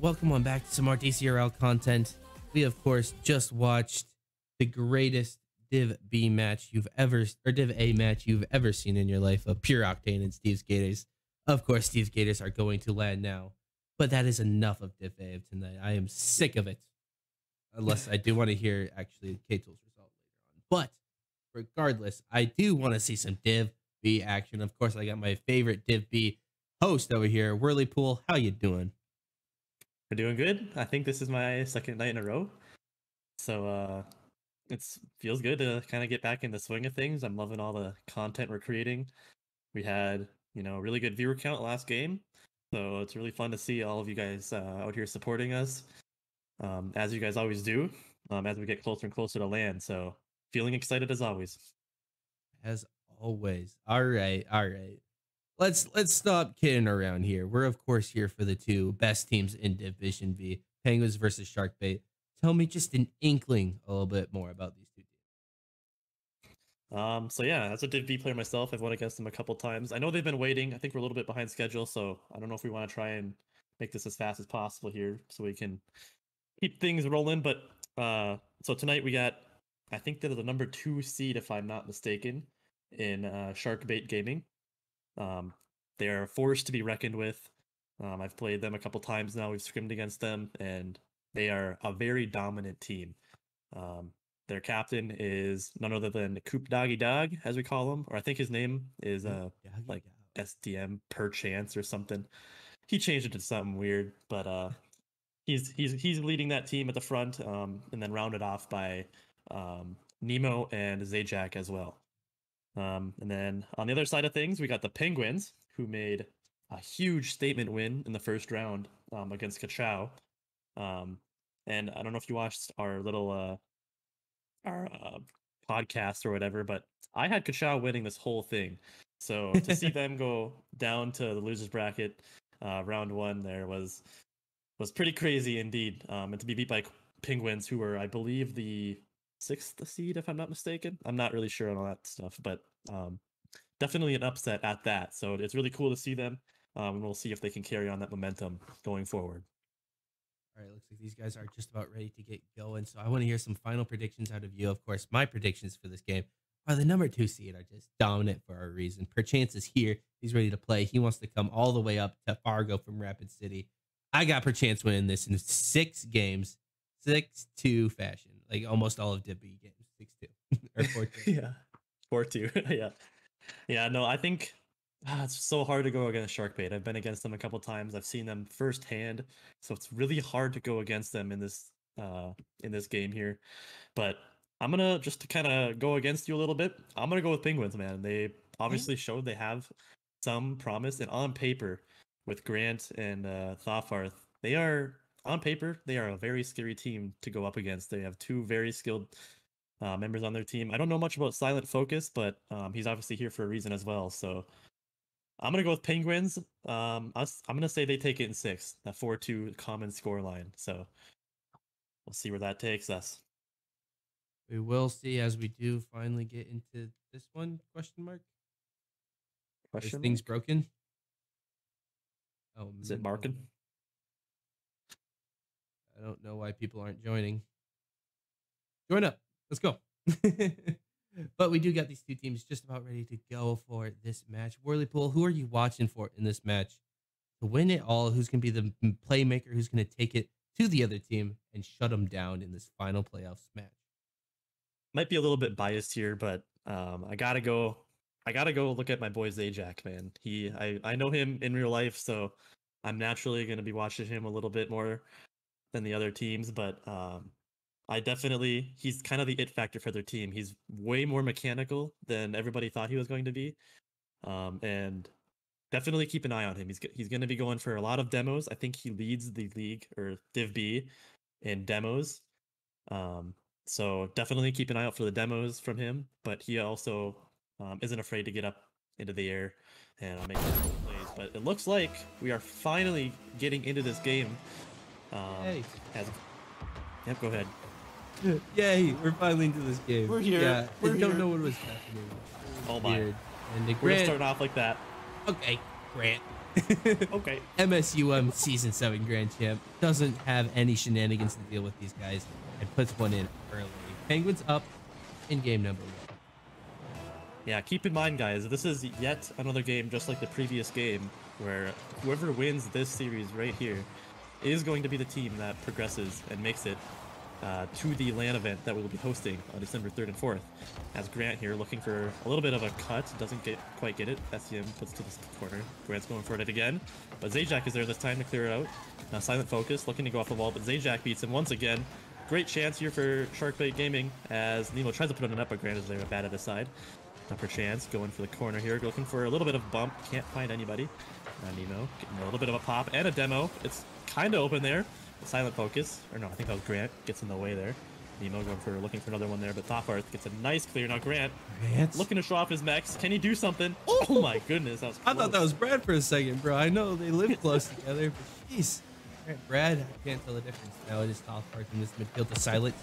welcome on back to some more DCRL content. We of course just watched the greatest Div B match you've ever, or Div A match you've ever seen in your life of Pure Octane and Steve's Gators. Of course, Steve's Gators are going to land now, but that is enough of Div A of tonight. I am sick of it. Unless I do want to hear actually K-Tool's result later on. But regardless, I do want to see some Div B action. Of course, I got my favorite Div B host over here, Whirlypool. How you doing? We're doing good. I think this is my second night in a row. So it feels good to kind of get back in the swing of things. I'm loving all the content we're creating. We had, a really good viewer count last game. So it's really fun to see all of you guys out here supporting us. As you guys always do, as we get closer and closer to land. So feeling excited as always. As always. All right. Let's stop kidding around here. We're of course here for the two best teams in Division B, Pengwins versus SharkBait. Tell me just an inkling a little bit more about these two teams. So yeah, as a Div B player myself, I've won against them a couple times. I know they've been waiting. I think we're a little bit behind schedule, so I don't know if we want to try and make this as fast as possible here so we can keep things rolling. But so tonight we got, I think they're the number 2 seed if I'm not mistaken in SharkBait Gaming. They are a force to be reckoned with. I've played them a couple times now. We've scrimmed against them, and they are a very dominant team. Their captain is none other than Coop Doggy Dog, as we call him, or I think his name is like SDM Perchance or something. He changed it to something weird, but he's leading that team at the front, and then rounded off by Nemo and Zajac as well. And then on the other side of things, we got the Pengwins, who made a huge statement win in the first round against Kachow. And I don't know if you watched our little podcast or whatever, but I had Kachow winning this whole thing. So to see them go down to the losers bracket round 1 there was pretty crazy indeed. And to be beat by Pengwins, who were, I believe, the 6th seed, if I'm not mistaken. I'm not really sure on all that stuff, but definitely an upset at that. So it's really cool to see them, and we'll see if they can carry on that momentum going forward. All right, looks like these guys are just about ready to get going. So I want to hear some final predictions out of you. Of course, my predictions for this game are the number 2 seed are just dominant for a reason. Perchance is here. He's ready to play. He wants to come all the way up to Fargo from Rapid City. I got Perchance winning this in 6 games, 6-2 fashion. Like almost all of Div B games, 6-2 or 4-2. Yeah, 4-2. Yeah. No, I think it's so hard to go against SharkBait. I've been against them a couple times. I've seen them firsthand, so it's really hard to go against them in this game here. But I'm gonna just to kind of go against you a little bit. I'm gonna go with Pengwins, man. They obviously showed they have some promise, and on paper, with Grant and Thofarth, they are. On paper, they are a very scary team to go up against. They have 2 very skilled members on their team. I don't know much about Silent Focus, but he's obviously here for a reason as well. So I'm going to go with Pengwins. I'm going to say they take it in 6, that 4-2 common score line. So we'll see where that takes us. We will see as we do finally get into this one, question mark? Question Is things broken? Is it marking? I don't know why people aren't joining. Join up. Let's go. But we do got these 2 teams just about ready to go for this match. Whirlypool, who are you watching for in this match to win it all? Who's going to be the playmaker? Who's going to take it to the other team and shut them down in this final playoffs match? Might be a little bit biased here, but I gotta go look at my boy Zajac, man. I know him in real life, so I'm naturally going to be watching him a little bit more than the other teams, but he's kind of the it factor for their team. He's way more mechanical than everybody thought he was going to be, and definitely keep an eye on him. He's going to be going for a lot of demos. I think he leads the league or Div B in demos, so definitely keep an eye out for the demos from him. But he also isn't afraid to get up into the air and make those plays. But it looks like we are finally getting into this game. Hey. Yep, go ahead. Yay, we're finally into this game. We're here. Yeah, I don't know what was happening. Oh my. Weird. And the We're Grant, starting off like that. okay, Grant. Okay. MSUM Season 7 Grand Champ doesn't have any shenanigans to deal with these guys and puts one in early. Penguins up in game number 1. Yeah, keep in mind, guys, this is yet another game just like the previous game where whoever wins this series right here is going to be the team that progresses and makes it to the LAN event that we will be hosting on December 3rd and 4th. As Grant here looking for a little bit of a cut, doesn't quite get it. SCM puts it to the corner. Grant's going for it again, but Zajac is there this time to clear it out. Now Silent Focus looking to go off the wall, but Zajac beats him once again. Great chance here for SharkBait Gaming as Nemo tries to put on a net, but Grant is there to bat it aside. Upper chance going for the corner here, looking for a little bit of bump. Can't find anybody. Nemo getting a little bit of a pop and a demo. It's kind of open there. Silent Focus, or no, I think that was Grant, gets in the way there. Nemo going for looking for another one there, but Thoparth gets a nice clear. Now Grant looking to show off his mechs. Can he do something? Oh my goodness, that was close. I thought that was Brad for a second, bro. I know they live close together, but jeez. Brad, I can't tell the difference. Now it is Thoparth in this midfield to Silent.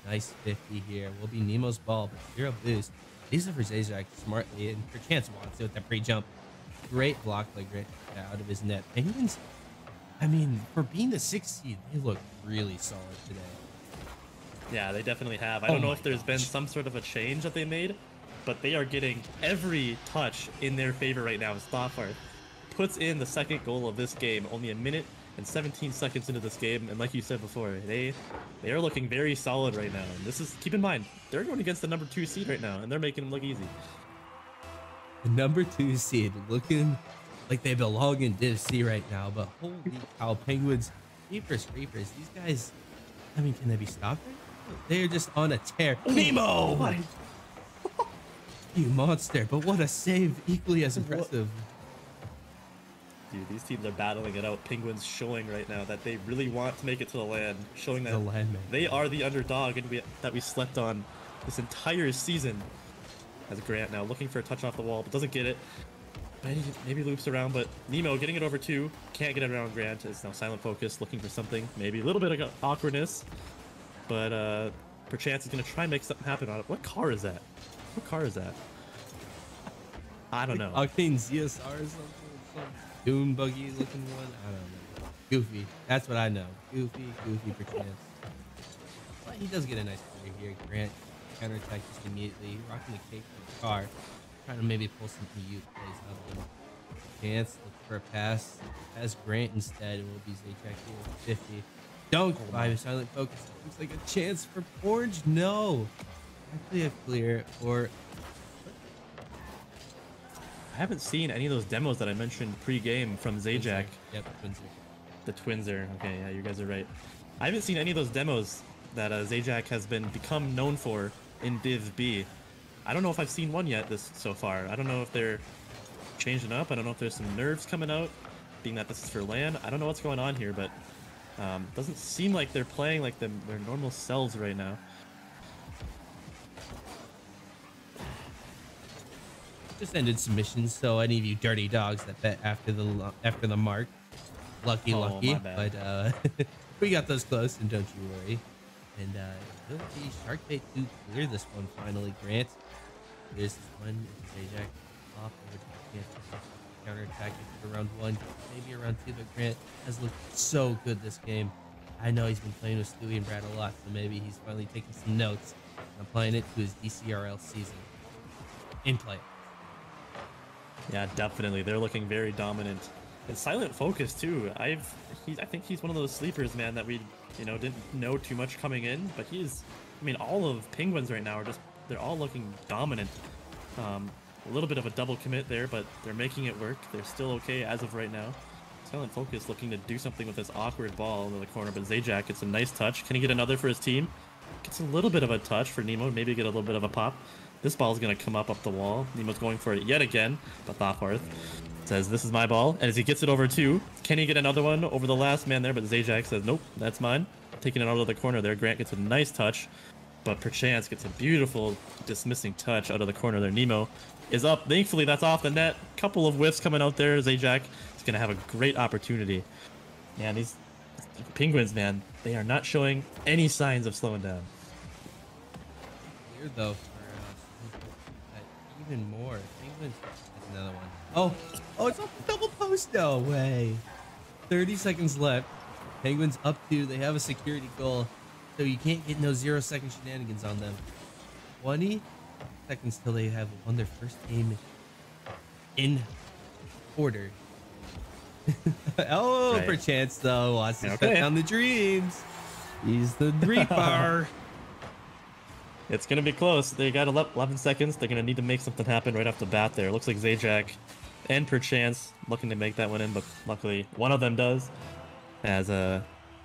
Nice 50 here. Will be Nemo's ball, but 0 boost. These are for Zajac smartly, and for chance wants it with that pre-jump. Great block by Grant out of his net. Penguins, I mean, for being the 6th seed, they look really solid today. Yeah, they definitely have. I don't know if there's been some sort of a change that they made, but they are getting every touch in their favor right now as Thoparth puts in the second goal of this game, only a minute and 17 seconds into this game. And like you said before, they are looking very solid right now. And this is, keep in mind, they're going against the number 2 seed right now, and they're making them look easy. The number 2 seed looking like they belong in Div C right now, but holy cow, Penguins, Creepers, these guys, I mean, can they be stopped? They are just on a tear. Nemo! What? You monster, but what a save, equally as impressive. Dude, these teams are battling it out. Penguins showing right now that they really want to make it to the LAN, showing that they are the underdog and that we slept on this entire season. As Grant now looking for a touch off the wall, but doesn't get it. Maybe loops around, but Nemo getting it over 2. Can't get it around Grant. It's now Silent Focus looking for something. Maybe a little bit of awkwardness, but perchance he's going to try and make something happen on it. What car is that? What car is that? I don't know. Octane ZSR or something? Some Doom buggy looking one? I don't know. Goofy. That's what I know. Goofy perchance. But he does get a nice play here. Grant counterattack just immediately. Rocking the cake for the car. Trying to maybe pull some EU plays out of him. Chance, look for a pass. As Grant instead, it will be Zajac here with 50. Dunk by Silent Focus. Looks like a chance for Orange. No. Actually a clear or... I haven't seen any of those demos that I mentioned pre-game from Zajac. Yep, Twinser. The Twinser. Okay, yeah, you guys are right. I haven't seen any of those demos that Zajac has become known for in Div B. I don't know if I've seen one yet so far. I don't know if they're changing up. I don't know if there's some nerves coming out, being that this is for LAN. I don't know what's going on here, but doesn't seem like they're playing like their normal selves right now. Just ended submissions, so any of you dirty dogs that bet after the mark, lucky. But we got those close, and don't you worry. And it'll be SharkBait to clear this one finally. Grant clears this one. Zajac off over to counterattack for round 1, maybe around 2, but Grant has looked so good this game. I know he's been playing with Stewie and Brad a lot, so maybe he's finally taking some notes and applying it to his DCRL season in play. Yeah, definitely. They're looking very dominant. And Silent Focus too. I think he's one of those sleepers, man, that we didn't know too much coming in, but I mean, all of Penguins right now they're all looking dominant. A little bit of a double commit there, but they're making it work. They're still okay as of right now. Silent Focus looking to do something with this awkward ball into the corner, but Zajac gets a nice touch. Can he get another for his team? Gets a little bit of a touch for Nemo, maybe get a little bit of a pop. This ball's going to come up the wall. Nemo's going for it yet again, but Thoparth says, this is my ball. And as he gets it over 2, can he get another one over the last man there? But Zajac says, nope, that's mine. Taking it out of the corner there. Grant gets a nice touch, but perchance gets a beautiful dismissing touch out of the corner there. Nemo is up. Thankfully, that's off the net. Couple of whiffs coming out there. Zajac is going to have a great opportunity. Man, these Penguins, man, they are not showing any signs of slowing down. Weird though. Even more. Penguins. That's another one. Oh, it's a double pump. close. No way. 30 seconds left. Penguins up 2. They have a security goal, so you can't get no 0-second shenanigans on them. 20 seconds till they have won their first game in order. Oh, right. Perchance though wants to shut down the dreams. He's the reaper. It's gonna be close. They got 11 seconds. They're gonna need to make something happen right off the bat. There, it looks like Zajac and Perchance looking to make that one in, but luckily one of them does. As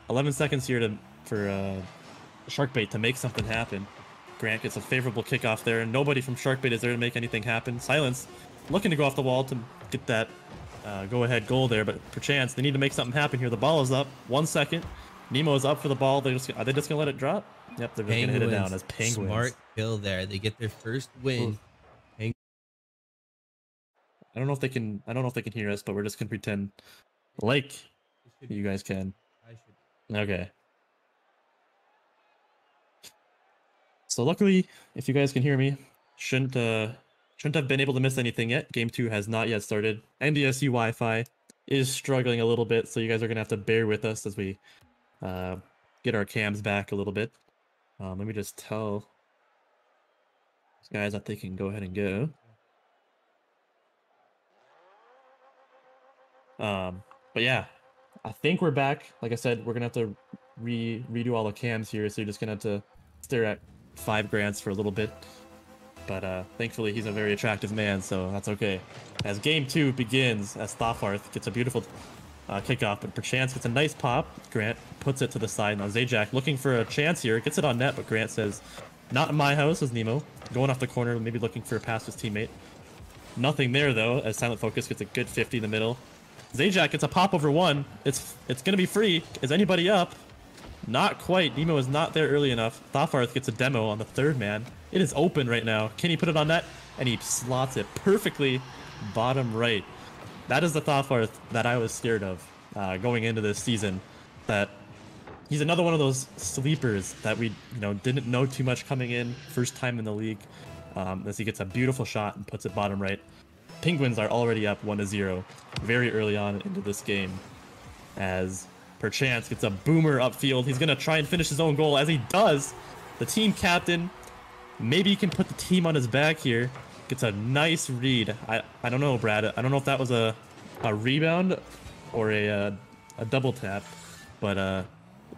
11 seconds here for SharkBait to make something happen. Grant gets a favorable kickoff there, and nobody from SharkBait is there to make anything happen. Silence looking to go off the wall to get that go-ahead goal there, but Perchance, they need to make something happen here. The ball is up. 1 second. Nemo is up for the ball. Are they just gonna let it drop? Yep, they're just gonna hit it down as Penguins. Smart kill there. They get their first win. I don't know if they can. I don't know if they can hear us, but we're just gonna pretend like you guys can. I should. Okay. So luckily, if you guys can hear me, shouldn't have been able to miss anything yet. Game 2 has not yet started. NDSU Wi-Fi is struggling a little bit, so you guys are gonna have to bear with us as we get our cams back a little bit. Let me just tell these guys that they can go ahead and go. But yeah, I think we're back. Like I said, we're gonna have to redo all the cams here, so you're just gonna have to stare at 5 Grants for a little bit. But thankfully, he's a very attractive man, so that's okay. As game 2 begins, as Thoffarth gets a beautiful kickoff, but Perchance gets a nice pop. Grant puts it to the side. Now Zajac looking for a chance here, gets it on net, but Grant says, "Not in my house," as Nemo going off the corner, maybe looking for a pass to his teammate. Nothing there though, as Silent Focus gets a good 50 in the middle. Zajac gets a pop over 1. It's gonna be free. Is anybody up? Not quite. Nemo is not there early enough. Thoffarth gets a demo on the 3rd man. It is open right now. Can he put it on net? And he slots it perfectly bottom right. That is the Thoffarth that I was scared of going into this season. That he's another one of those sleepers that we didn't know too much coming in. First time in the league. As he gets a beautiful shot and puts it bottom right. Penguins are already up 1-0 very early on into this game. As Perchance gets a boomer upfield. He's going to try and finish his own goal. As he does, the team captain, maybe he can put the team on his back here. Gets a nice read. I don't know, Brad. I don't know if that was a rebound or a double tap, but a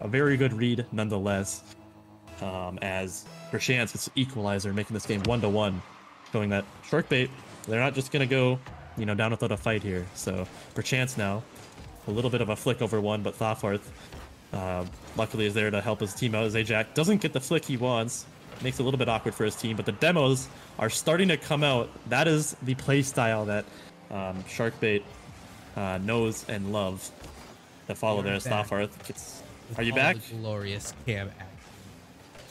very good read nonetheless. As Perchance gets the equalizer, making this game 1-1, showing that SharkBait, they're not just going to go down without a fight here. So Perchance now, a little bit of a flick over 1, but Thoffarth luckily is there to help his team out. Zajac doesn't get the flick he wants. Makes it a little bit awkward for his team, but the demos are starting to come out. That is the play style that SharkBait knows and loves. The follow there is Thoffarth. Are you back? Glorious cam action.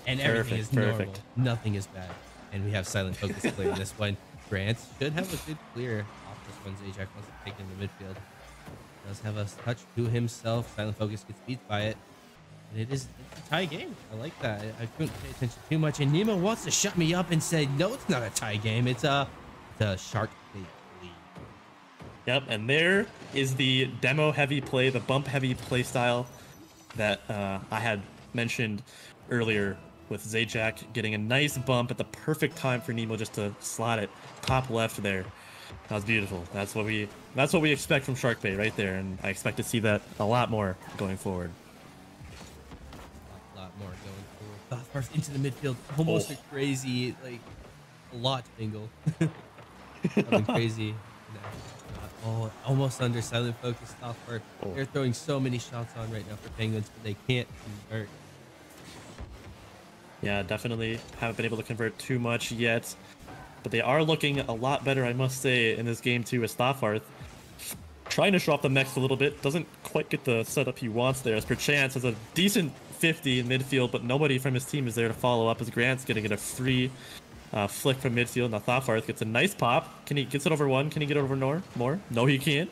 And everything is normal. Nothing is bad. And we have Silent Focus clear this one. Grant should have a good clear off this one. Zajac wants to take in the midfield. Does have a touch to himself. Silent Focus gets beat by it. And it's a tie game. I like that. I couldn't pay attention too much. And Nemo wants to shut me up and say, no, it's not a tie game. It's a SharkBait league. Yep, and there is the demo heavy play, the bump heavy play style that I had mentioned earlier, with Zajac getting a nice bump at the perfect time for Nemo just to slot it top left there. That was beautiful. That's what we expect from SharkBait right there, and I expect to see that a lot more going forward. A lot more going forward. Thoffarth into the midfield, almost a crazy, like a lot angle. Something crazy. Oh, almost under Silent Focus. Thoffarth. They're throwing so many shots on right now for Penguins, but they can't convert. Yeah, definitely haven't been able to convert too much yet, but they are looking a lot better, I must say, in this game too, as Thoffarth trying to show off the mechs a little bit. Doesn't quite get the setup he wants there, as Perchance has a decent 50 in midfield, but nobody from his team is there to follow up, as Grant's going to get a free flick from midfield. Now Thoffarth gets a nice pop. Gets it over 1? Can he get over more? No, he can't.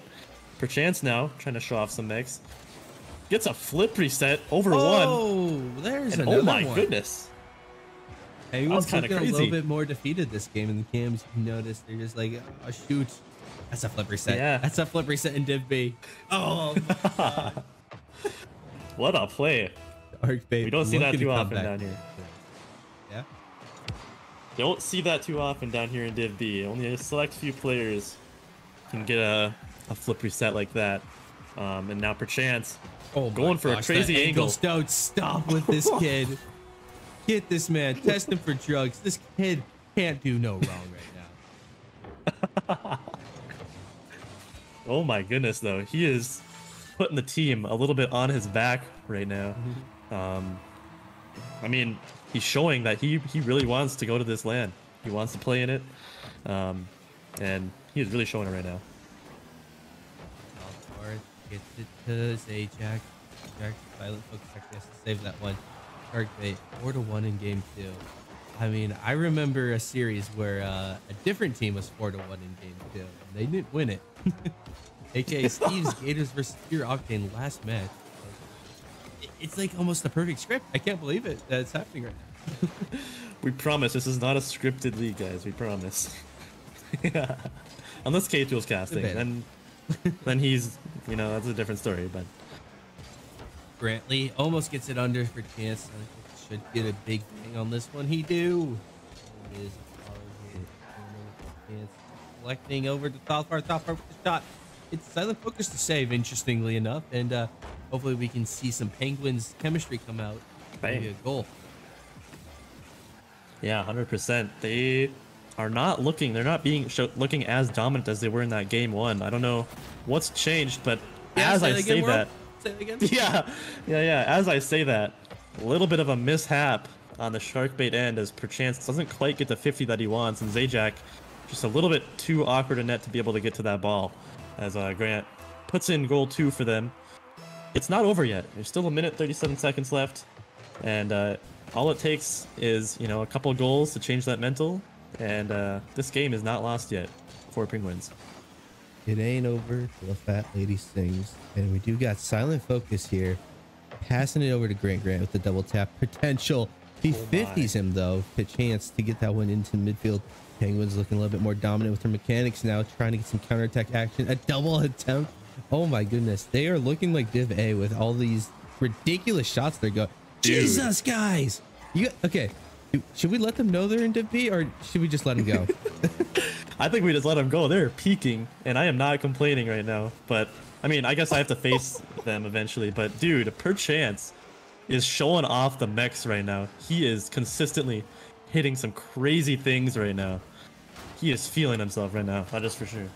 Perchance now trying to show off some mechs. Gets a flip reset over 1. Oh, there's another one. Oh my goodness. Penguins looking a little bit more defeated this game in the cams. You notice they're just like, oh, shoot. That's a flip reset. Yeah. That's a flip reset in Div B. Oh, What a play. SharkBait. We don't see that looking to too come often back. down here. Yeah. Don't see that too often down here in Div B. Only a select few players can get a flip reset like that. And now perchance, Oh, going for a crazy angle. Don't stop with this kid. Get this man. Test him for drugs. This kid can't do no wrong right now. Oh my goodness, though. He is putting the team a little bit on his back right now. I mean, he's showing that he really wants to go to this land. He wants to play in it. And he is really showing it right now. Gets it to Zajac. Jack silent focus actually has to save that one. SharkBait 4-1 in game 2. I mean, I remember a series where a different team was 4-1 in game 2. And they didn't win it. AKA Steve's Gators versus Pure Octane last match. It's like almost a perfect script. I can't believe it that it's happening right now. We promise this is not a scripted league, guys. We promise. Yeah. Unless K2's casting, then he's, you know, that's a different story. But Brantley almost gets it under for chance. I think should get a big thing on this one. He do. It is a chance. Collecting over to top part with the shot. It's silent focus to save, interestingly enough, and hopefully we can see some Penguins chemistry come out. Maybe a goal. Yeah, 100%. They are not looking. They're not being looking as dominant as they were in that game 1. I don't know what's changed, but as I say that, yeah. As I say that, a little bit of a mishap on the SharkBait end as perchance doesn't quite get the 50 that he wants, and Zajac just a little bit too awkward a net to be able to get to that ball. As Grant puts in goal 2 for them. It's not over yet. There's still 1 minute 37 seconds left, and all it takes is, you know, a couple goals to change that mental, and this game is not lost yet for Pengwins. It ain't over till the fat lady sings, and we do got silent focus here, passing it over to Grant with the double tap potential. He 50s him though, to chance to get that one into midfield. Penguins looking a little bit more dominant with their mechanics now, trying to get some counterattack action. A double attempt. Oh my goodness, they are looking like Div A with all these ridiculous shots they're going. Jesus, guys! Okay, should we let them know they're in Div B, or should we just let them go? I think we just let them go. They're peaking, and I am not complaining right now. But I mean, I guess I have to face them eventually. But dude, perchance is showing off the mechs right now. He is consistently hitting some crazy things right now. He is feeling himself right now. That is for sure.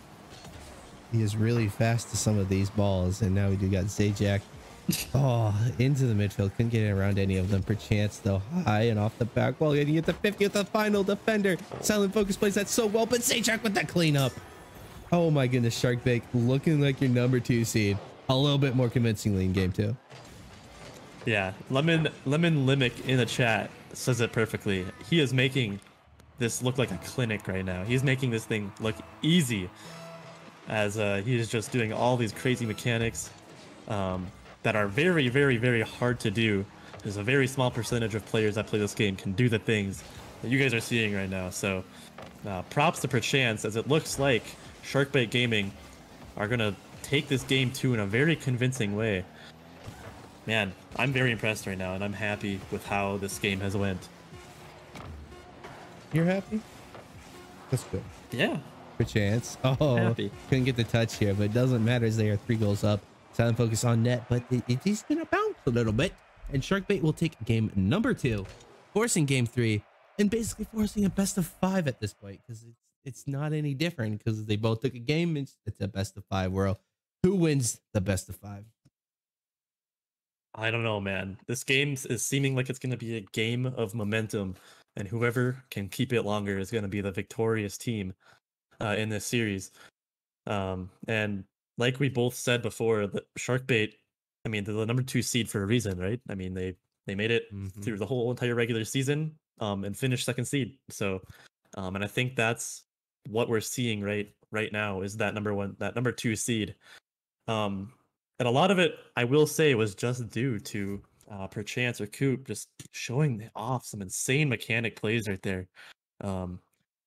He is really fast to some of these balls, and now we do got Zajac. Oh, into the midfield. Couldn't get around any of them. Perchance, though, high and off the back wall. Getting it to 50 with the final defender. Silent focus plays that so well, but Zajac with that cleanup. Oh my goodness, SharkBait looking like your number 2 seed. A little bit more convincingly in game 2. Yeah, Lemon Limic in the chat says it perfectly. He is making this look like a clinic right now. He's making this thing look easy, as he is just doing all these crazy mechanics that are very, very, very hard to do. There's a very small percentage of players that play this game can do the things that you guys are seeing right now. So props to perchance, as it looks like SharkBait Gaming are gonna take this game 2 in a very convincing way. Man, I'm very impressed right now, and I'm happy with how this game has went. You're happy? That's good. Yeah. Perchance. Oh, happy. Couldn't get the touch here, but it doesn't matter as they are 3 goals up. Silent focus on net, but it is going to bounce a little bit. And SharkBait will take game number 2, forcing game 3, and basically forcing a best of 5 at this point, because it's not any different, because they both took a game. It's a best of 5 world. Who wins the best of 5? I don't know, man. This game is seeming like it's going to be a game of momentum, and whoever can keep it longer is going to be the victorious team in this series. And like we both said before, the SharkBait, I mean, they're the number 2 seed for a reason, right? I mean, they made it through the whole entire regular season and finished 2nd seed. So, and I think that's what we're seeing right now is that number 2 seed. And a lot of it, I will say, was just due to perchance or Coop just showing off some insane mechanic plays right there.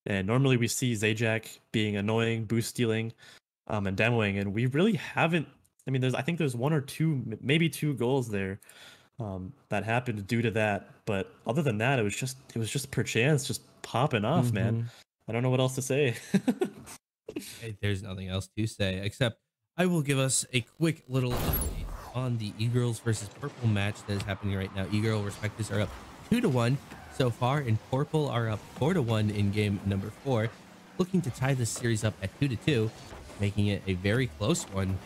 And normally we see Zajac being annoying, boost stealing, and demoing, and we really haven't. I mean, I think there's one or two, maybe two goals there that happened due to that. But other than that, it was just per chance, just popping off, man. I don't know what else to say. Hey, there's nothing else to say except I will give us a quick little update on the E-Girls versus Purple match that is happening right now. E-Girl Respectus are up 2-1 so far, and Purple are up 4-1 in game number 4, looking to tie this series up at 2-2, making it a very close one.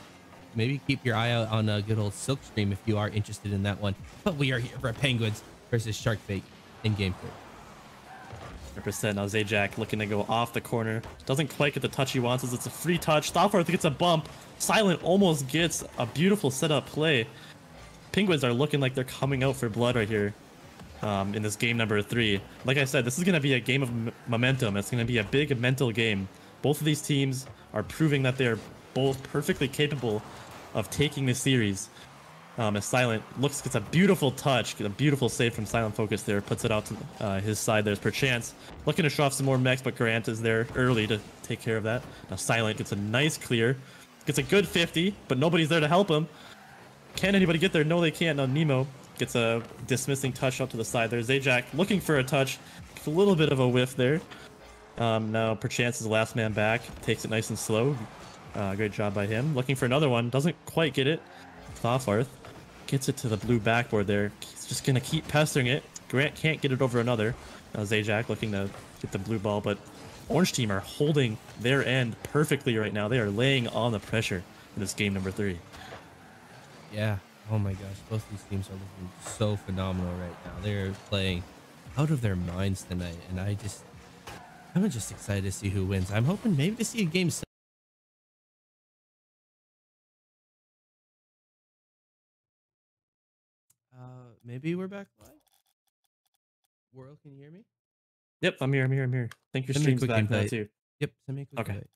Maybe keep your eye out on a good old Silk Stream if you are interested in that one. But we are here for Penguins versus SharkBait in game 3. 100%. Now Zajac looking to go off the corner. Doesn't quite get the touch he wants as it's a free touch. Stopworth gets a bump. Silent almost gets a beautiful setup play. Penguins are looking like they're coming out for blood right here in this game number 3. Like I said, this is going to be a game of momentum. It's going to be a big mental game. Both of these teams are proving that they're both perfectly capable of taking this series. As Silent gets a beautiful touch, a beautiful save from Silent Focus there, puts it out to his side. There's Perchance looking to show off some more mechs, but Grant is there early to take care of that. Now Silent gets a nice clear, gets a good 50, but nobody's there to help him. Can anybody get there? No, they can't. Now Nemo gets a dismissing touch up to the side there. Zajac looking for a touch, gets a little bit of a whiff there. Now Perchance is the last man back, takes it nice and slow. Great job by him. Looking for another one, doesn't quite get it. Thoffarth gets it to the blue backboard there. He's just going to keep pestering it. Grant can't get it over another. Now Zajac looking to get the blue ball, but Orange team are holding their end perfectly right now. They are laying on the pressure in this game number 3. Yeah. Oh my gosh. Both these teams are looking so phenomenal right now. They're playing out of their minds tonight, and I'm just excited to see who wins. I'm hoping maybe to see a game 7. Maybe we're back live. World, can you hear me? Yep, I'm here. I think your stream's back now too. Yep, send me a quick invite.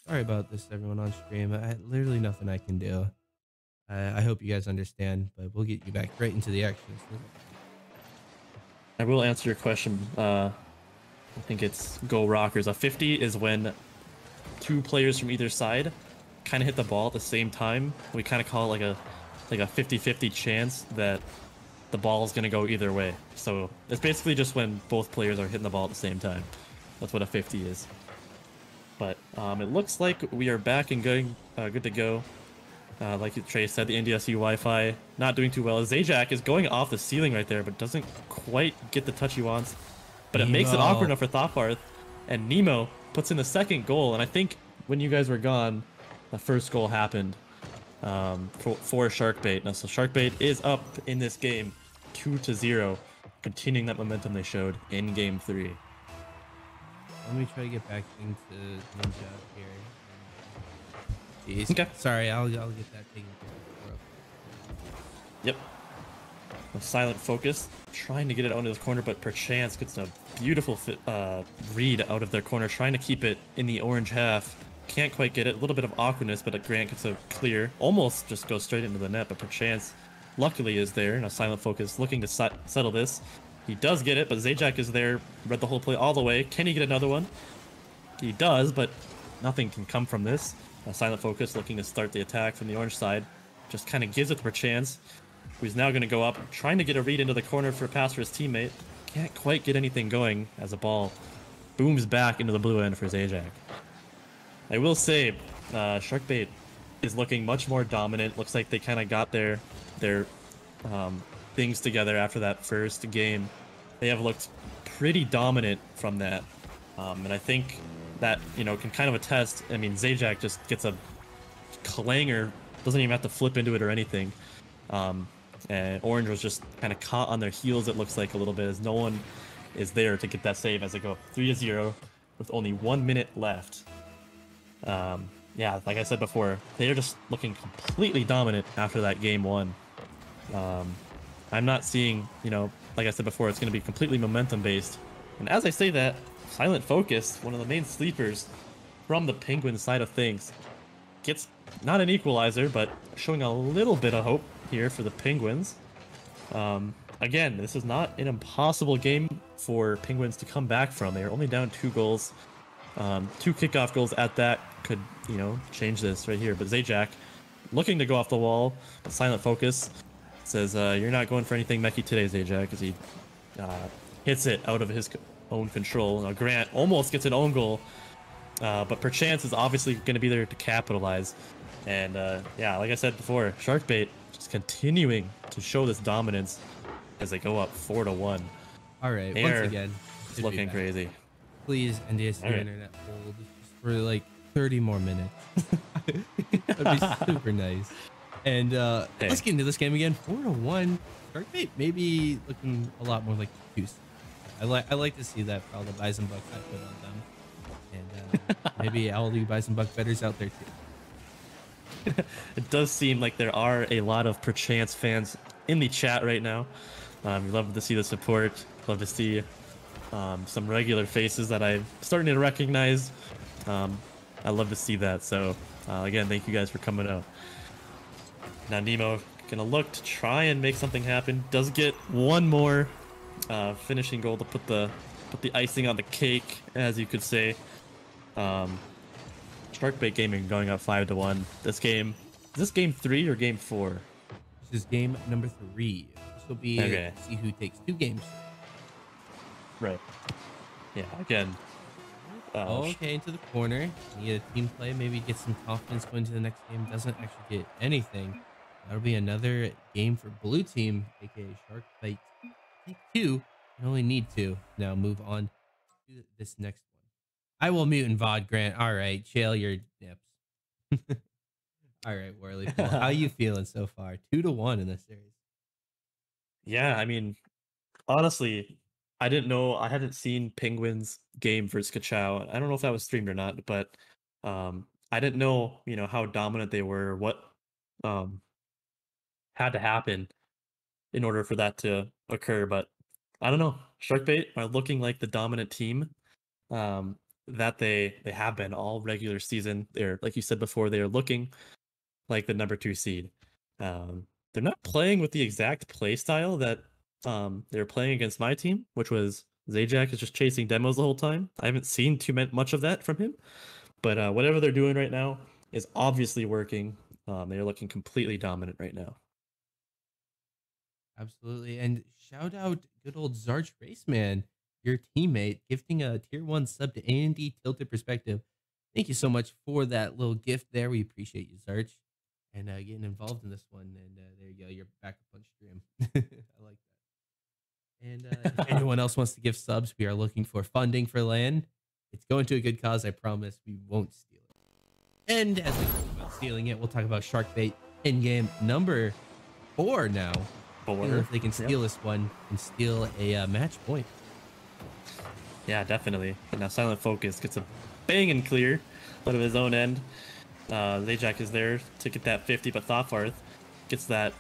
Sorry about this, everyone on stream. Literally nothing I can do. I hope you guys understand, but we'll get you back right into the action. I will answer your question. I think it's Go Rockers. A 50 is when 2 players from either side kind of hit the ball at the same time. We kind of call it like a 50-50 chance that the ball is going to go either way. So it's basically just when both players are hitting the ball at the same time. That's what a 50 is. But it looks like we are back and good to go. Like Trey said, the NDSU Wi-Fi not doing too well. Zajac is going off the ceiling right there, but doesn't quite get the touch he wants. But it makes it awkward enough for Thoffarth, and Nemo puts in the second goal. And I think when you guys were gone, the first goal happened for SharkBait. Now, so SharkBait is up in this game 2-0, continuing that momentum they showed in game 3. Let me try to get back into Ninja here. Jeez. Okay. Sorry, I'll get that taken care of. Yep. A Silent Focus, trying to get it onto the corner, but Perchance gets a beautiful read out of their corner, trying to keep it in the orange half. Can't quite get it. A little bit of awkwardness, but Grant gets a clear. Almost just goes straight into the net, but Perchance luckily is there. And a Silent Focus looking to settle this. He does get it, but Zajac is there, read the whole play all the way. Can he get another one? He does, but nothing can come from this. A Silent Focus looking to start the attack from the orange side. Just kind of gives it to Perchance, who's now going to go up, trying to get a read into the corner for a pass for his teammate. Can't quite get anything going as a ball booms back into the blue end for Zajac. I will say, SharkBait is looking much more dominant. Looks like they kind of got their things together after that first game. They have looked pretty dominant from that. And I think that, can kind of attest. I mean, Zajac just gets a clanger, doesn't even have to flip into it or anything. And Orange was just kind of caught on their heels, it looks like, a little bit, as no one is there to get that save as they go 3-0 with only 1 minute left. Yeah, like I said before, they're just looking completely dominant after that game 1. I'm not seeing, like I said before, it's going to be completely momentum based. And as I say that, Silent Focus, one of the main sleepers from the Penguin side of things, gets not an equalizer, but showing a little bit of hope here for the Penguins. Again, this is not an impossible game for Penguins to come back from. They are only down 2 goals. 2 kickoff goals at that could, change this right here. But Zajac looking to go off the wall. Silent focus says, you're not going for anything mechy today, Zajac, as he hits it out of his own control. Now Grant almost gets an own goal, but Perchance is obviously going to be there to capitalize. And yeah, like I said before, SharkBait just continuing to show this dominance as they go up 4-1. All right, They once are again, It's looking crazy. please NDS your All right. internet hold just for like 30 more minutes. That'd be super nice. And let's get into this game again. 4-1. SharkBait maybe looking a lot more like the juice. I like to see that for all the Bison Bucks I put on them. And maybe all you Bison Buck bettors out there too. It does seem like there are a lot of Perchance fans in the chat right now. We love to see the support. Love to see some regular faces that I'm starting to recognize. I love to see that. So again, thank you guys for coming out. Now Nemo gonna look to try and make something happen. Does get one more finishing goal to put the icing on the cake, as you could say. SharkBait Gaming going up 5-1. This game, is this game 3 or game 4? This is game number 3. This will be Okay. see who takes 2 games. Right. Yeah. Again. Okay, into the corner. Need a team play. Maybe get some confidence going to the next game. Doesn't actually get anything. That'll be another game for blue team, aka SharkBait. Take 2. You only need 2. Now move on to this next one. I will mute and VOD Grant. All right, chill your nips. All right, Worley. Paul, how you feeling so far? 2-1 in this series. Yeah. I mean, honestly, I didn't know. I hadn't seen Penguins game versus Kachow. I don't know if that was streamed or not, but I didn't know, how dominant they were, what had to happen in order for that to occur. But I don't know. SharkBait are looking like the dominant team that they have been all regular season. They're, like you said before, they are looking like the number 2 seed. They're not playing with the exact play style that they were playing against my team, which was Zajac is just chasing demos the whole time. I haven't seen much of that from him, but whatever they're doing right now is obviously working. They're looking completely dominant right now. Absolutely. And shout out good old Zarch Raceman, your teammate, gifting a tier 1 sub to A&D Tilted Perspective. Thank you so much for that little gift there. We appreciate you, Zarch, and getting involved in this one. And there you go. You're back up on stream. I like that. And if anyone else wants to give subs, we are looking for funding for LAN. It's going to a good cause. I promise we won't steal it. And as we talk about stealing it, we'll talk about SharkBait in game number 4 now. I don't know if they can steal this one and steal a match point. Yeah, definitely. And now Silent Focus gets a bang and clear out of his own end. Zajac is there to get that 50, but Thoughtfarth gets that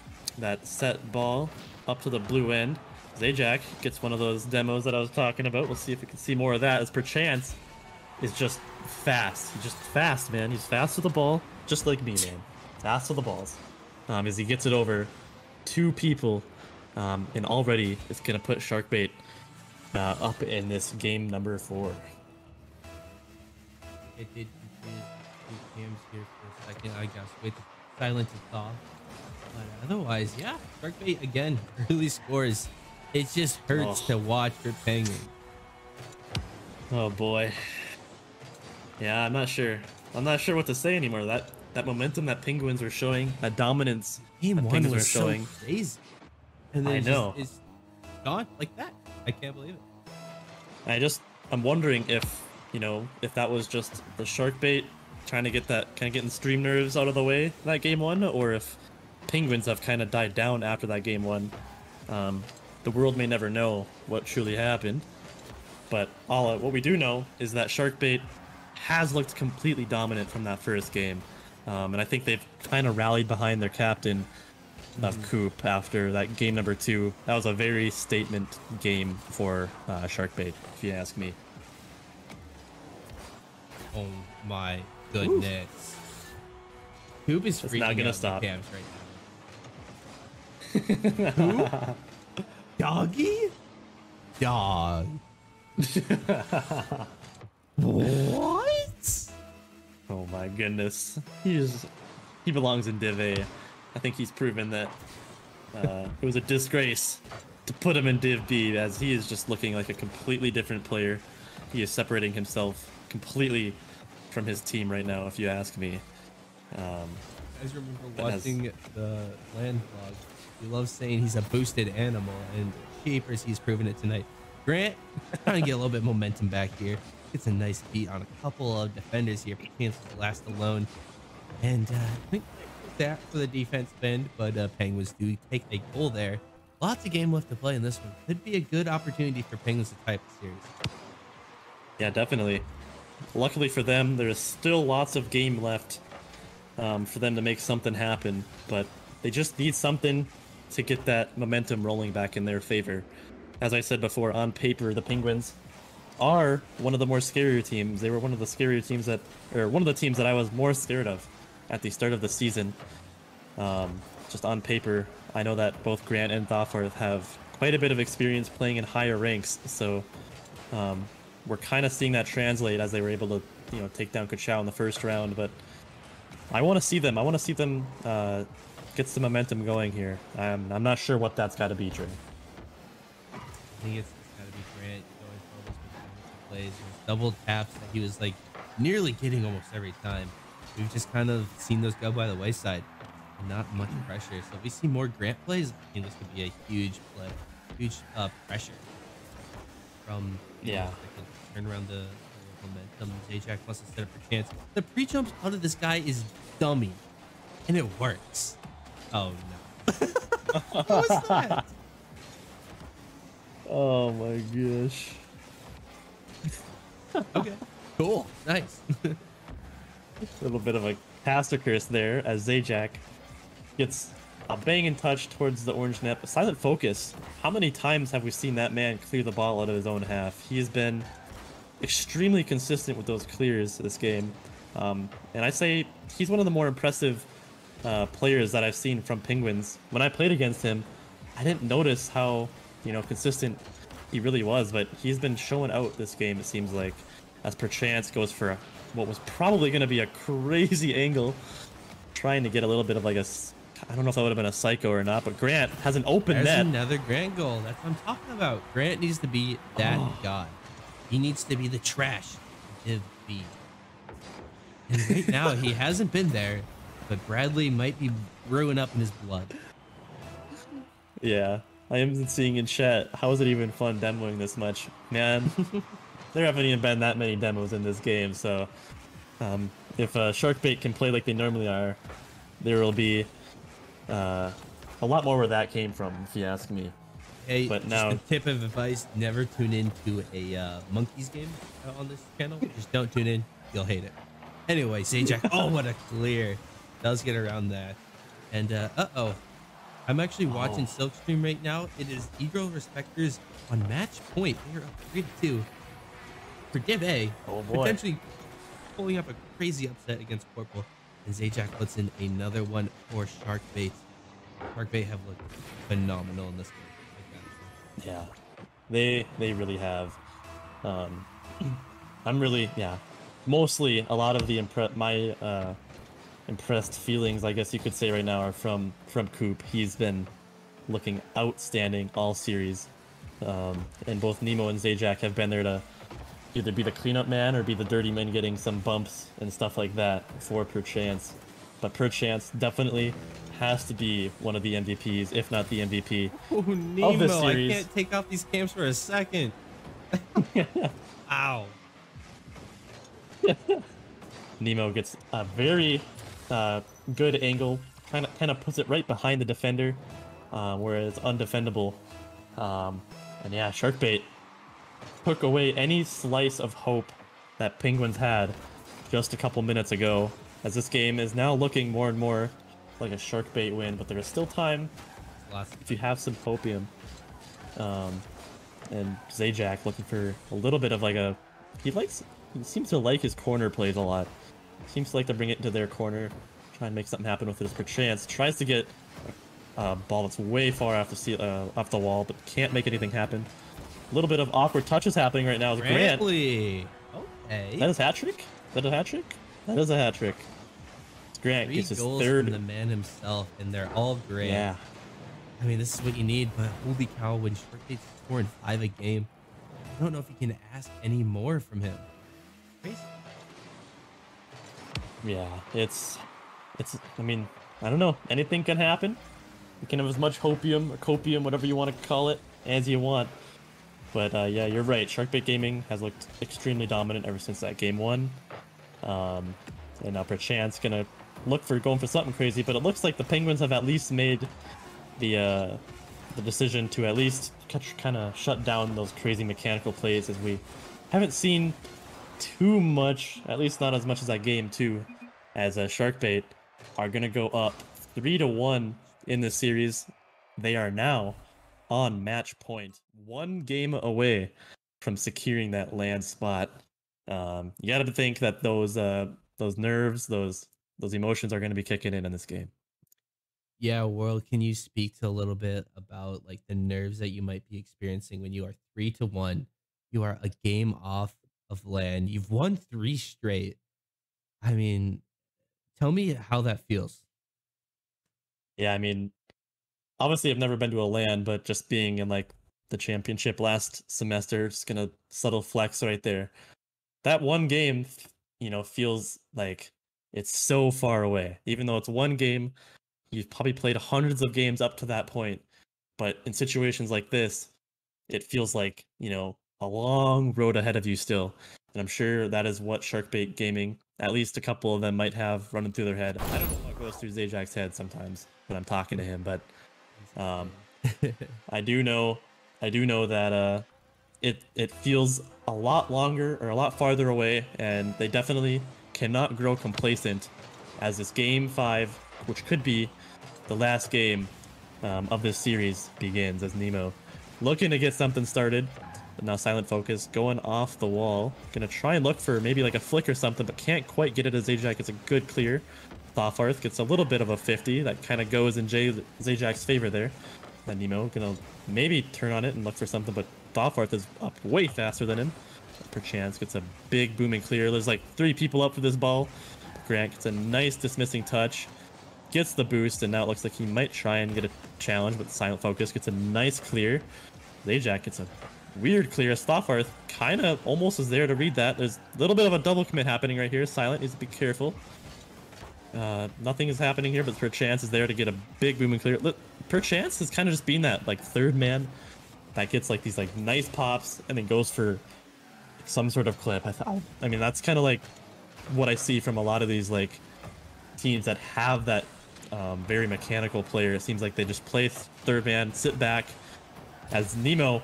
set ball up to the blue end. Zajac gets one of those demos that I was talking about. We'll see if we can see more of that, as Perchance is just fast. He's just fast, man. He's fast with the ball, just like me, man. Fast with the balls. As he gets it over 2 people, and already it's going to put SharkBait up in this game number 4. It did confuse 2 cams here for a second. I guess wait, the silence is off. But otherwise, yeah, SharkBait again early scores. It just hurts to watch for Penguins. Oh boy. Yeah, I'm not sure. I'm not sure what to say anymore. That momentum that Penguins were showing, that dominance Game that 1 Penguins was were showing. so crazy. And then I know. It's gone like that. I can't believe it. I'm wondering if that was just the SharkBait trying to get that kind of getting stream nerves out of the way that game 1, or if Penguins have kind of died down after that game 1. The world may never know what truly happened, but what we do know is that SharkBait has looked completely dominant from that first game, and I think they've kind of rallied behind their captain of Coop after that game number 2. That was a very statement game for SharkBait, if you ask me. Oh my goodness. Coop is freaking not gonna out stop. the cams right Who? Doggy? Dog. What? Oh my goodness. He belongs in Div A. I think he's proven that it was a disgrace to put him in Div B, as he is just looking like a completely different player. He is separating himself completely from his team right now, if you ask me. I just remember watching the land vlog. He loves saying he's a boosted animal, and Keepers, he's proven it tonight. Grant trying to get a little bit of momentum back here. Gets a nice beat on a couple of defenders here, but chances to last alone. And I think that for the defense bend, but Penguins do take a goal there. Lots of game left to play in this one. Could be a good opportunity for Penguins to tie up the series. Yeah, definitely. Luckily for them, there's still lots of game left for them to make something happen, but they just need something to get that momentum rolling back in their favor. As I said before, on paper, the Penguins are one of the more scarier teams. They were one of the scarier teams that, or one of the teams that I was more scared of at the start of the season. Just on paper, I know that both Grant and Thofforth have quite a bit of experience playing in higher ranks, so we're kind of seeing that translate as they were able to, take down Kachow in the first round. But I want to see them. I want to see them get some momentum going here. I'm not sure what that's got to be, Trey. I think it's got to be Grant going for all those defensive plays. Those double taps that he was like nearly getting almost every time. We've just kind of seen those go by the wayside. And not much pressure. So if we see more Grant plays, I think this could be a huge play, huge pressure from turn around the momentum. Zajac wants to set up for chance. The pre-jump out of this guy is dummy, and it works. Oh no! What was that? Oh my gosh. Okay, cool, nice. A little bit of a caster curse there as Zajac gets a banging touch towards the orange net. Silent focus. How many times have we seen that man clear the ball out of his own half? He has been extremely consistent with those clears this game. And I say he's one of the more impressive players that I've seen from Penguins. When I played against him, I didn't notice how, consistent he really was, but he's been showing out this game, it seems like, as Perchance goes for what was probably going to be a crazy angle, trying to get a little bit of like I don't know if that would have been a psycho or not, but Grant has an open net. There's another Grant goal. That's what I'm talking about. Grant needs to be that god. He needs to be the trash Div B. And right now, he hasn't been there, but Bradley might be brewing up in his blood. Yeah, I am seeing in chat, how is it even fun demoing this much? Man, there haven't even been that many demos in this game, so if SharkBait can play like they normally are, there will be a lot more where that came from, if you ask me. Hey, but just now, a tip of advice: never tune into a Monkeys game on this channel. Just don't tune in; you'll hate it. Anyway, Zajac. Oh, what a clear! Does get around that, and I'm actually watching Silkstream right now. It is Eagle Respecters on match point. They are up 3-2 for Div A. Oh boy! Potentially pulling up a crazy upset against Corporal. And Zajac puts in another one for SharkBait. SharkBait have looked phenomenal in this game. Yeah, they really have. I'm really, mostly a lot of the impressed feelings, I guess you could say right now, are from Coop. He's been looking outstanding all series, and both Nemo and Zajac have been there to either be the cleanup man or be the dirty man, getting some bumps and stuff like that for Perchance. But Perchance definitely has to be one of the MVPs, if not the MVP of this series. I can't take off these cams for a second. Ow. Nemo gets a very good angle, kind of puts it right behind the defender, where it's undefendable. And yeah, SharkBait took away any slice of hope that Penguins had just a couple minutes ago, as this game is now looking more and more like a SharkBait win, but there is still time if you have some hopium. And Zajac looking for a little bit of like he seems to like his corner plays a lot. Seems to like to bring it into their corner, try and make something happen with it. Perchance tries to get ball that's way far off the wall, but can't make anything happen. A little bit of awkward touches happening right now. Grant. Okay. That is hat trick? Is that a hat trick? That is a hat trick. Grant gets his goals third. From the man himself, and they're all great. Yeah. I mean, this is what you need, but holy cow, when SharkBait's scoring 5 a game, I don't know if you can ask any more from him. Crazy. Yeah, I mean, I don't know. Anything can happen. You can have as much hopium or copium, whatever you want to call it, as you want. But yeah, you're right. SharkBait Gaming has looked extremely dominant ever since that game 1. And now perchance gonna look for going for something crazy, but it looks like the Penguins have at least made the decision to at least kind of shut down those crazy mechanical plays, as we haven't seen too much, at least not as much as that game 2, as SharkBait are gonna go up 3-1 in this series. They are now on match point, 1 game away from securing that land spot. You gotta think that those nerves, those emotions are gonna be kicking in this game. Yeah, World, can you speak to a little bit about like the nerves that you might be experiencing when you are 3-1? You are a game off of land. You've won 3 straight. I mean, tell me how that feels. Yeah, I mean, obviously I've never been to a LAN, but just being in like the championship last semester, just gonna subtle flex right there. That one game, you know, feels like it's so far away. Even though it's 1 game, you've probably played hundreds of games up to that point. But in situations like this, it feels like, you know, a long road ahead of you still. And I'm sure that is what SharkBait Gaming, at least a couple of them, might have running through their head. I don't know what goes through Zajak's head sometimes when I'm talking to him, but I do know that it feels a lot longer or a lot farther away, and they definitely cannot grow complacent as this game 5, which could be the last game of this series, begins, as Nemo looking to get something started. But now Silent Focus going off the wall, gonna try and look for maybe like a flick or something, but can't quite get it as Zajak gets a good clear. Thoffarth gets a little bit of a 50 that kind of goes in Zajak's favor there. Then Nemo gonna maybe turn on it and look for something, but Thoffarth is up way faster than him. Perchance gets a big booming clear. There's like 3 people up for this ball. Grant gets a nice dismissing touch, gets the boost, and now it looks like he might try and get a challenge, but Silent Focus gets a nice clear. Zajak gets a weird clear. Thoffarth kind of almost is there to read that. There's a little bit of a double commit happening right here. Silent needs to be careful. Nothing is happening here, but Perchance is there to get a big booming clear. Look, Perchance is kind of just being that like 3rd man that gets like these like nice pops and then goes for some sort of clip. I mean, that's kind of like what I see from a lot of these like teams that have that very mechanical player. It seems like they just play 3rd man, sit back, as Nemo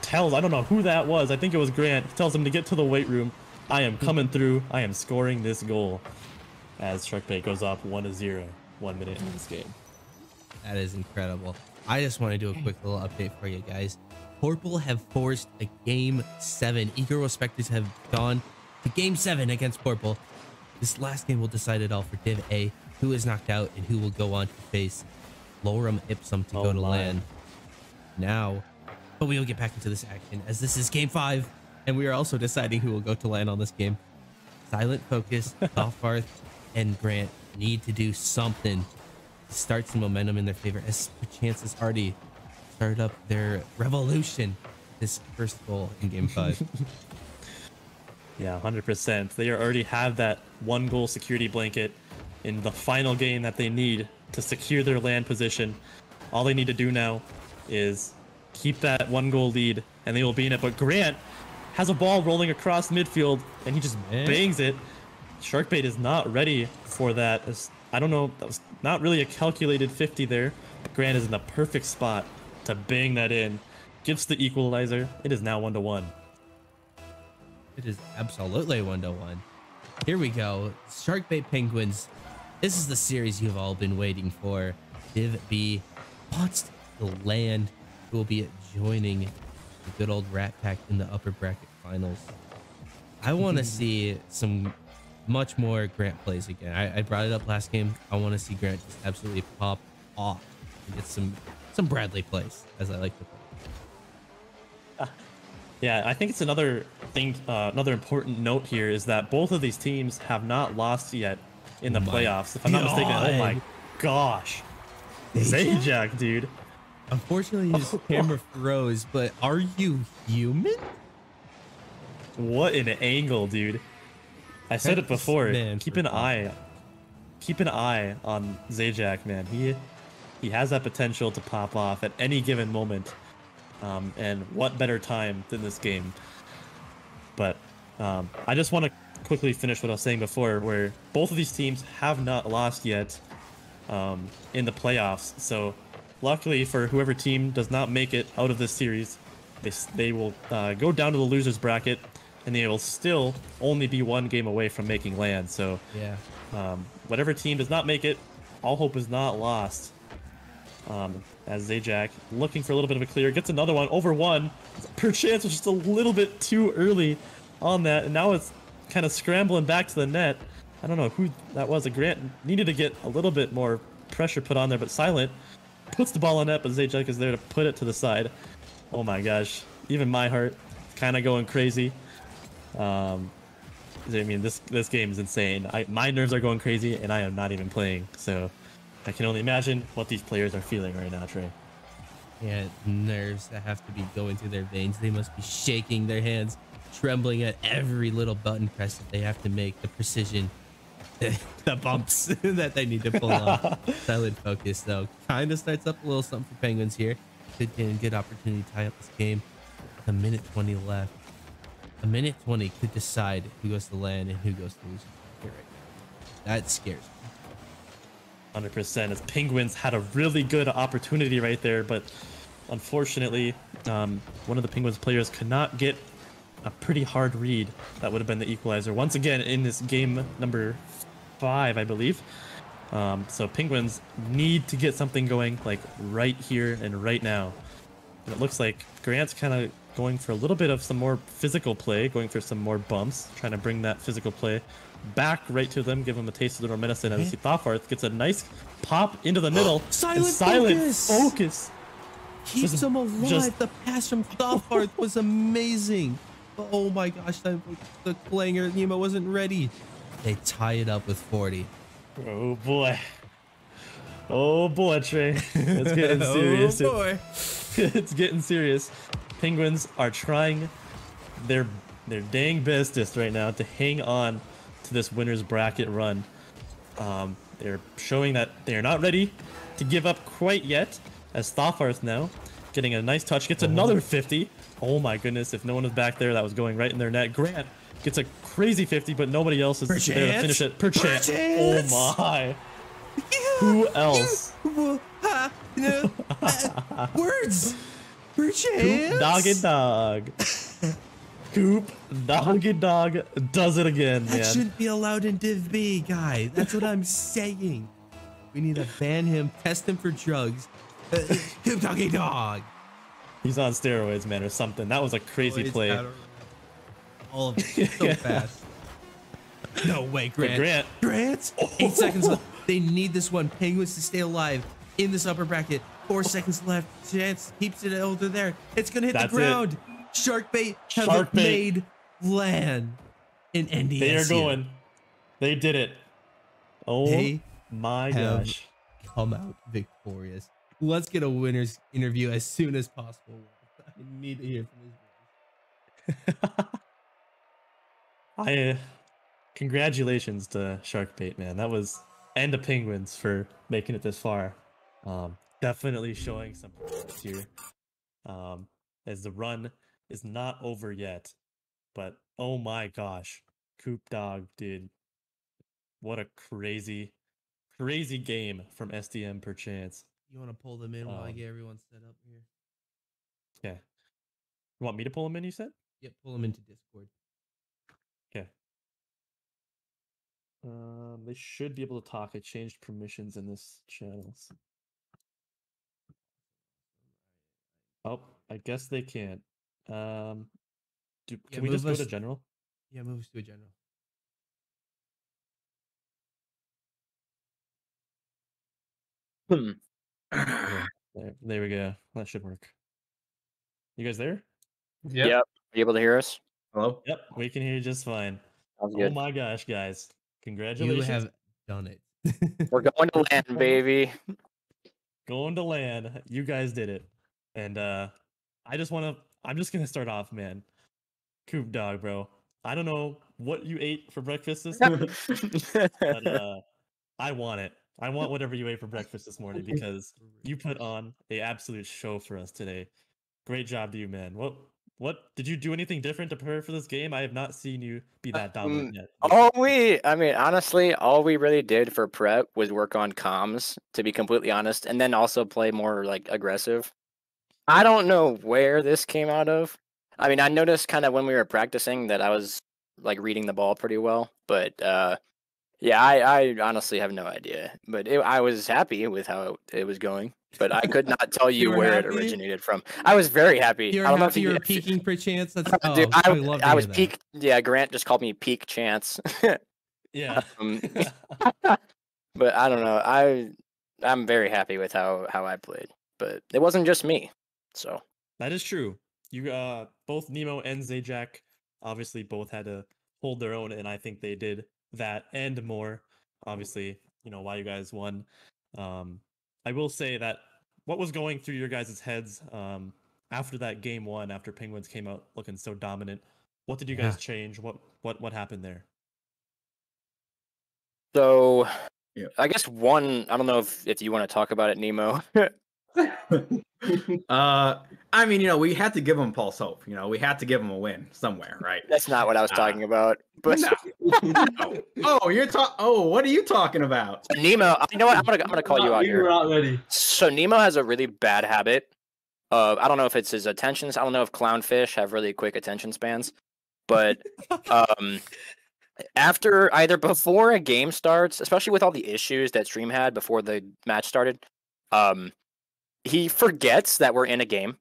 tells, I don't know who that was, I think it was Grant, tells him to get to the weight room. I am coming through, I am scoring this goal, as SharkBait goes up 1-0, 1 minute into this game. That is incredible. I just want to do a quick little update for you guys. Purple have forced a game 7. Eagle Spectres have gone to game 7 against Purple. This last game will decide it all for Div A, who is knocked out and who will go on to face Lorem Ipsum to go to LAN. Now, but we will get back into this action as this is game 5, and we are also deciding who will go to LAN on this game. Silent Focus, Thoffarth, and Grant need to do something to start some momentum in their favor, as Perchance has already started up their revolution this first goal in game 5. Yeah, 100%. They already have that 1 goal security blanket in the final game that they need to secure their land position. All they need to do now is keep that 1 goal lead, and they will be in it. But Grant has a ball rolling across midfield, and he just bangs it. SharkBait is not ready for that. I don't know, that was not really a calculated 50 there. Grant is in the perfect spot to bang that in. Gets the equalizer. It is now 1-1. It is absolutely 1-1. Here we go. SharkBait Penguins. This is the series you've all been waiting for. Div B wants the land, who will be joining the good old Rat Pack in the upper bracket finals. I want to see some much more Grant plays again. I brought it up last game. I want to see Grant just absolutely pop off to get some Bradley plays, as I like to put it. Yeah, I think it's another thing, another important note here is that both of these teams have not lost yet in the playoffs. If I'm not mistaken, oh my gosh. Zajac, dude. Unfortunately, his camera froze, but are you human? What an angle, dude. I said it before. Man, keep an eye on Zajac, man. He has that potential to pop off at any given moment. And what better time than this game? But I just want to quickly finish what I was saying before, where both of these teams have not lost yet in the playoffs. So luckily for whoever team does not make it out of this series, they will go down to the losers bracket, and they will still only be one game away from making land. So yeah, whatever team does not make it, all hope is not lost. As Zajac, looking for a little bit of a clear, gets another one over one. Perchance was just a little bit too early on that, and now it's kind of scrambling back to the net. I don't know who that was. Grant needed to get a little bit more pressure put on there, but Silent puts the ball on net, but Zajac is there to put it to the side. Oh my gosh, even my heart kind of going crazy. I mean, this game is insane. My nerves are going crazy, and I am not even playing, so I can only imagine what these players are feeling right now, Trey. Yeah, nerves that have to be going through their veins. They must be shaking their hands, trembling at every little button press that they have to make, the precision, the bumps that they need to pull on. Silent focus, though, kind of starts up a little something for Penguins here. Good opportunity to tie up this game. A minute 20 left. A minute 20 could decide who goes to land and who goes to lose. Right now. That scares me. 100%. As Penguins had a really good opportunity right there, but unfortunately, one of the Penguins players could not get a pretty hard read. That would have been the equalizer once again in this game number 5, I believe. So Penguins need to get something going like right here and right now. And it looks like Grant's kind of going for a little bit of some more physical play, going for some more bumps, trying to bring that physical play back right to them, give them a taste of their medicine. As Thoffarth gets a nice pop into the middle. Silent focus keeps him alive. The pass from Thoffarth was amazing. But oh my gosh, the Klanger Nemo wasn't ready. They tie it up with 40. Oh boy. Oh boy, Trey. It's getting serious. Oh boy. It's getting serious. Penguins are trying their dang bestest right now to hang on to this winner's bracket run. They're showing that they're not ready to give up quite yet, as Thoffarth now getting a nice touch, gets another 50. Oh my goodness, if no one was back there, that was going right in their net. Grant gets a crazy 50, but nobody else is there to finish it. Perchance. Oh my. Yeah. Who else? Words. Coop Doggy Dog. Coop Doggy Dog does it again, man. That shouldn't be allowed in Div B, guy. That's what I'm saying. We need to ban him, test him for drugs. Coop Doggy Dog. He's on steroids, man, or something. That was a crazy play. All of it so fast. No way, Grant. Grant. 8 seconds left. They need this one. Penguins to stay alive in this upper bracket. 4 seconds left. Chance keeps it over there. It's gonna hit the ground. SharkBait have made land in NDSU. They are going. They did it. Oh my gosh. Come out victorious. Let's get a winner's interview as soon as possible. I need to hear from his voice. Congratulations to SharkBait, man. That was, and the Penguins for making it this far. Definitely showing some here. As the run is not over yet, but oh my gosh, Coop Dog, dude, what a crazy game from SDM Perchance. You want to pull them in while I get everyone set up here? Yeah. You want me to pull them in, you said? Yep, pull them into Discord. Okay. They should be able to talk. I changed permissions in this channels. Oh, I guess they can't. Can we just go to general? Yeah, move us to a general. Okay, there we go. That should work. You guys there? Yep. Are you able to hear us? Hello? Yep, we can hear you just fine. Sounds Oh good. my gosh, guys. You Congratulations. have done it. We're going to land, baby. Going to land. You guys did it. And I'm just gonna start off, man. Coop dog, bro. I don't know what you ate for breakfast this morning, but I want it. I want whatever you ate for breakfast this morning because you put on a absolute show for us today. Great job to you, man. What did you do anything different to prepare for this game? I have not seen you be that dominant yet. Honestly, all we really did for prep was work on comms, to be completely honest, and then also play more like aggressive. I don't know where this came out of. I mean, I noticed kind of when we were practicing that I was like reading the ball pretty well, but yeah, I honestly have no idea. But I was happy with how it was going, but I could not tell you were where it happy? originated from. I was very happy. You're I don't know happy if you were if peaking perchance. That's Dude, I love to I hear was that. peak. Yeah, Grant just called me peak chance. Yeah. But I don't know. I'm very happy with how I played, but it wasn't just me. So That is true. You both Nemo and Zajac obviously both had to hold their own, and I think they did that and more. Obviously, why you guys won. I will say that what was going through your guys' heads after that game one, after Penguins came out looking so dominant. What did you guys change? What happened there? So Yeah. I guess one. I don't know if you want to talk about it, Nemo. I mean, we had to give them false hope. We had to give them a win somewhere, right? That's not what I was talking about. But No. Oh, what are you talking about? Nemo, you know what? I'm gonna call you out We were here. not ready. So Nemo has a really bad habit of, I don't know if it's his attentions. I don't know if clownfish have really quick attention spans, but after either before a game starts, especially with all the issues that Stream had before the match started, he forgets that we're in a game,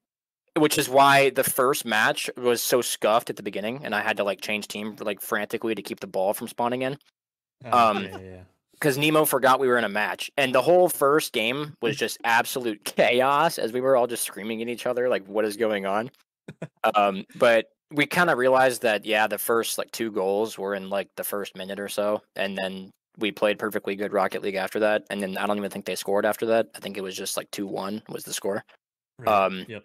which is why the first match was so scuffed at the beginning, and I had to like change team like frantically to keep the ball from spawning in. Yeah. Because Nemo forgot we were in a match, and the whole first game was just absolute chaos as we were all just screaming at each other like, "What is going on?" But we kind of realized that the first like 2 goals were in like the first minute or so, and then we played perfectly good Rocket League after that, and then I don't even think they scored after that. I think it was just like 2-1 was the score. Right. Yep.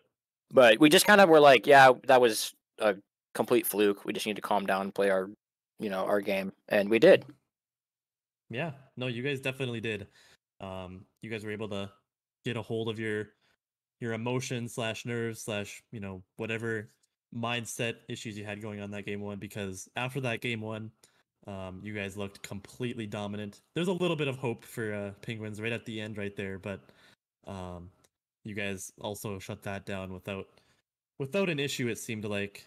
But we just kind of were like, that was a complete fluke. We just need to calm down and play our, our game, and we did. Yeah, no, you guys definitely did. You guys were able to get a hold of your emotions / nerves / whatever mindset issues you had going on that game one, because after that game one, you guys looked completely dominant. There's a little bit of hope for Penguins right at the end right there, but you guys also shut that down without an issue, it seemed like.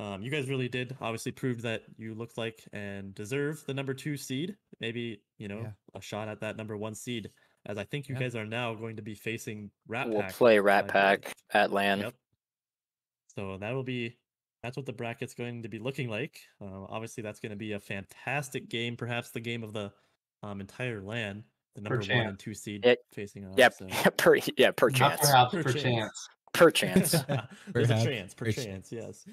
You guys really did obviously prove that you looked like and deserve the number 2 seed. Maybe, a shot at that number 1 seed, as I think you guys are now going to be facing Rat Pack. We'll play Rat Pack at LAN. Yep. So that's what the bracket's going to be looking like. Obviously, that's going to be a fantastic game, perhaps the game of the entire LAN. The number 1 and 2 seed facing off. Yep. So. Per chance. Not perhaps, per chance. Per chance. There's a chance, per chance, yes.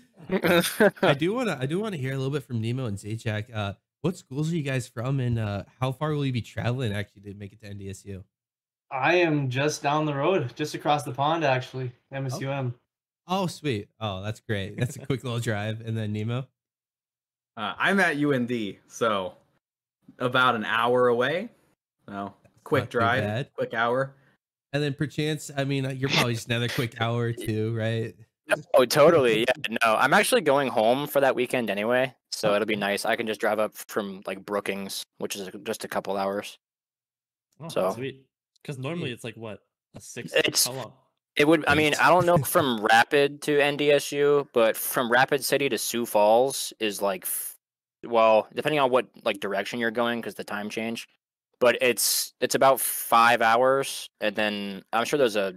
I do want to hear a little bit from Nemo and Zajac. What schools are you guys from, and how far will you be traveling actually to make it to NDSU? I am just down the road, just across the pond, actually. MSUM. Oh, sweet. Oh, that's great. That's a quick little drive. And then Nemo? I'm at UND, so about an hour away. So quick drive, quick hour. And then perchance, I mean, you're probably just another quick hour or two, right? Oh, totally. Yeah, no, I'm actually going home for that weekend anyway, so it'll be nice. I can just drive up from like Brookings, which is just a couple hours. Oh, so sweet. Because normally it's like what, a 6? How long? It would. I mean, I don't know from Rapid to NDSU, but from Rapid City to Sioux Falls is like, well, depending on what like direction you're going, because the time change. But it's about 5 hours, and then I'm sure there's a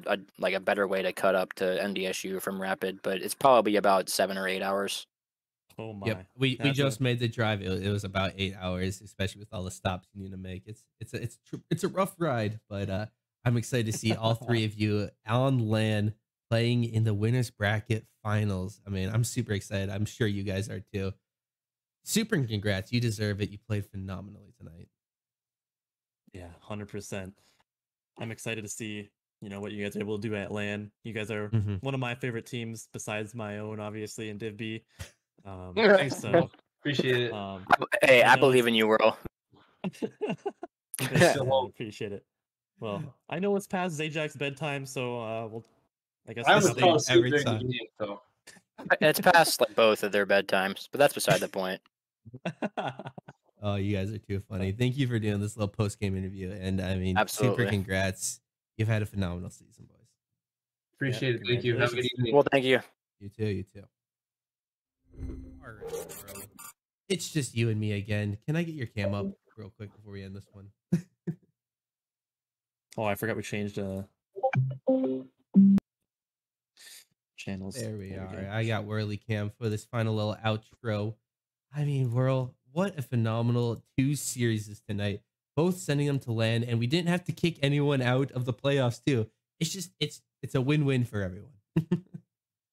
better way to cut up to NDSU from Rapid, but it's probably about 7 or 8 hours. Oh my. Yep, we That's just made the drive. It was about 8 hours, especially with all the stops you need to make. It's a rough ride, but I'm excited to see all three of you on land playing in the winners bracket finals. I mean, I'm super excited. I'm sure you guys are too. Super and congrats. You deserve it. You played phenomenally tonight. Yeah, 100%. I'm excited to see, you know, what you guys are able to do at LAN. You guys are one of my favorite teams besides my own, obviously, in Div B. So Appreciate it. Hey, I know believe in you, Whirl. Thanks, man. I appreciate it. Well, I know it's past Zajax's bedtime, so I guess I we'll was have fall to- asleep every during the time. game, so It's past like both of their bedtimes, but that's beside the point. Oh, you guys are too funny. Thank you for doing this little post game interview. And I mean, Absolutely. super congrats. You've had a phenomenal season, boys. appreciate it. Thank you. Have a good evening. Well, thank you. You too. You too. All right, bro. It's just you and me again. Can I get your cam up real quick before we end this one? Oh, I forgot we changed channels. There we go. are. I got Whirly Cam for this final little outro. I mean, Whirl, what a phenomenal 2 series tonight. Both sending them to land, and we didn't have to kick anyone out of the playoffs too. It's just it's a win-win for everyone.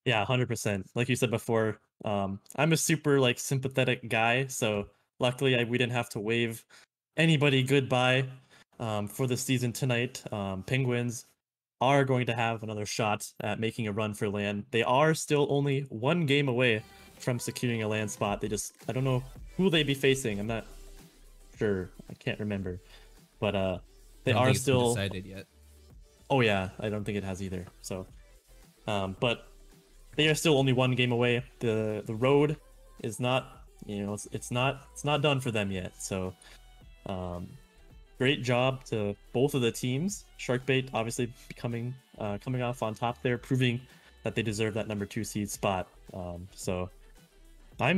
Yeah, 100%. Like you said before, I'm a super like sympathetic guy, so luckily we didn't have to wave anybody goodbye for the season tonight. Penguins are going to have another shot at making a run for land. They are still only 1 game away from securing a land spot. I don't know who they be facing. I'm not sure. I can't remember. But they I don't are think it's been still decided yet. Oh yeah, I don't think it has either. So but they are still only 1 game away. The road is not, you know, it's not done for them yet. So great job to both of the teams. SharkBait obviously coming off on top there, proving that they deserve that number 2 seed spot. So I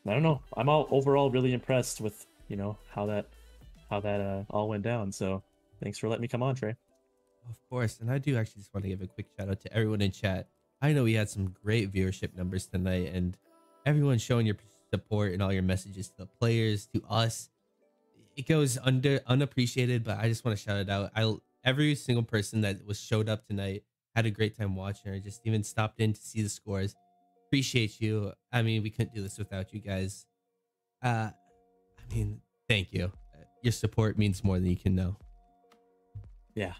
don't know. I'm overall really impressed with, you know, how that all went down. So thanks for letting me come on, Trey. Of course, and I do actually just want to give a quick shout out to everyone in chat. I know we had some great viewership numbers tonight, and everyone showing your support and all your messages to the players, to us. It goes unappreciated, but I just want to shout it out. Every single person that showed up tonight had a great time watching, or just even stopped in to see the scores. Appreciate you. I mean, we couldn't do this without you guys. I mean, thank you. Your support means more than you can know. Yeah,